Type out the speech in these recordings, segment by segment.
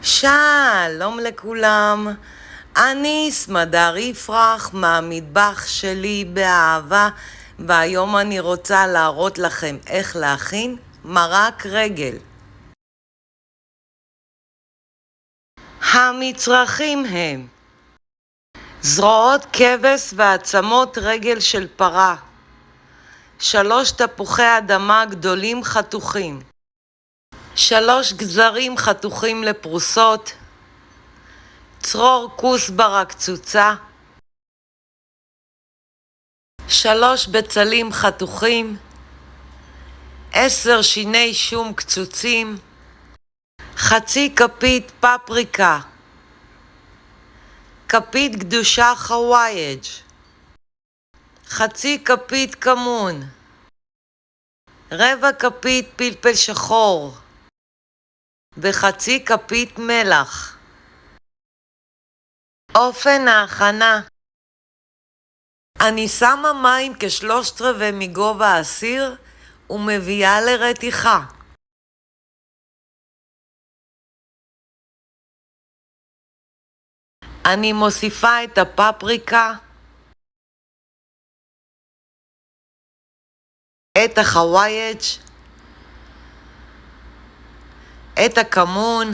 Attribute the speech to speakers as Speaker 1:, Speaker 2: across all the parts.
Speaker 1: שלום לכולם, אני סמדר יפרח מהמטבח שלי באהבה, והיום אני רוצה להראות לכם איך להכין מרק רגל. המצרכים הם זרועות כבש ועצמות רגל של פרה, 3 תפוחי אדמה גדולים חתוכים, 3 גזרים חתוכים לפרוסות, צרור כוסברה קצוצה, 3 בצלים חתוכים, 10 שיני שום קצוצים, חצי כפית פפריקה, כפית קדושה חווייג', חצי כפית כמון, רבע כפית פלפל שחור וחצי כפית מלח. אופן ההכנה: אני שמה מים כ3/4 מגובה הסיר ומביאה לרתיחה. אני מוסיפה את הפפריקה, את החווייג', את הכמון,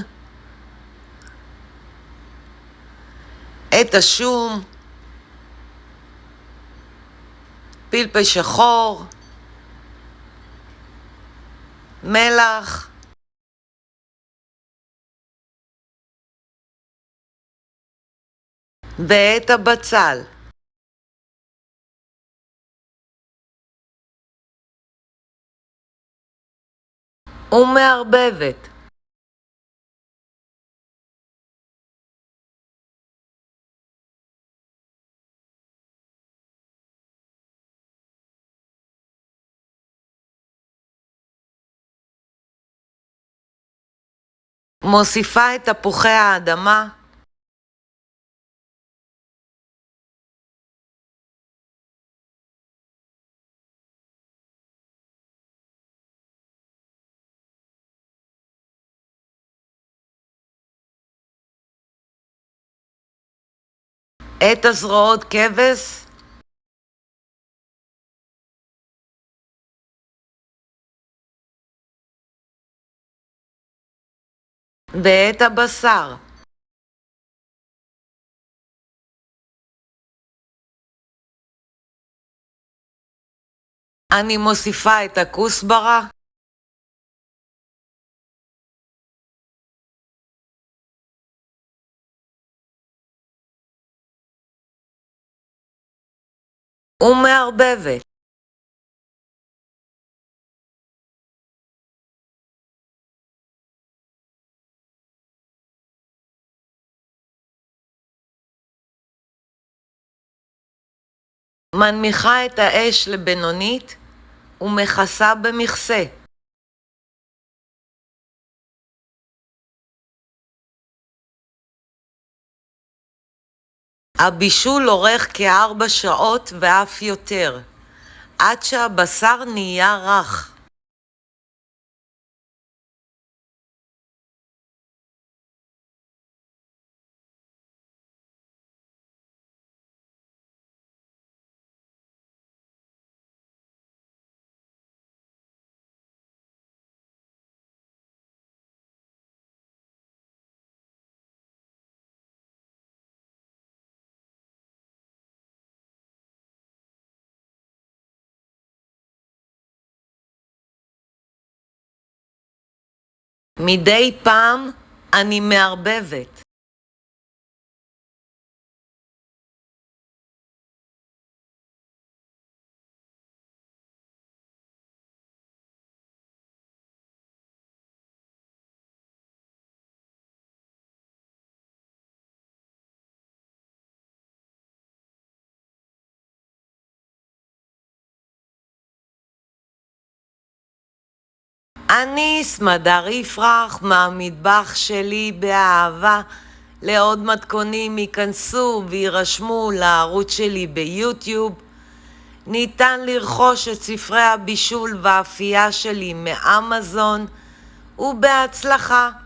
Speaker 1: את השום, פלפל שחור, מלח, ואת הבצל. ומערבבת. מוסיפה את תפוחי האדמה, את הזרועות כבש, ואת הבשר. אני מוסיפה את הכוסברה, ומערבבת. מנמיכה את האש לבינונית ומכסה במכסה. הבישול אורך כ4 שעות ואף יותר, עד שהבשר נהיה רך. מדי פעם אני מערבבת. אני סמדר יפרח מהמטבח שלי באהבה. לעוד מתכונים ייכנסו וירשמו לערוץ שלי ביוטיוב. ניתן לרכוש את ספרי הבישול והאפייה שלי מאמזון, ובהצלחה.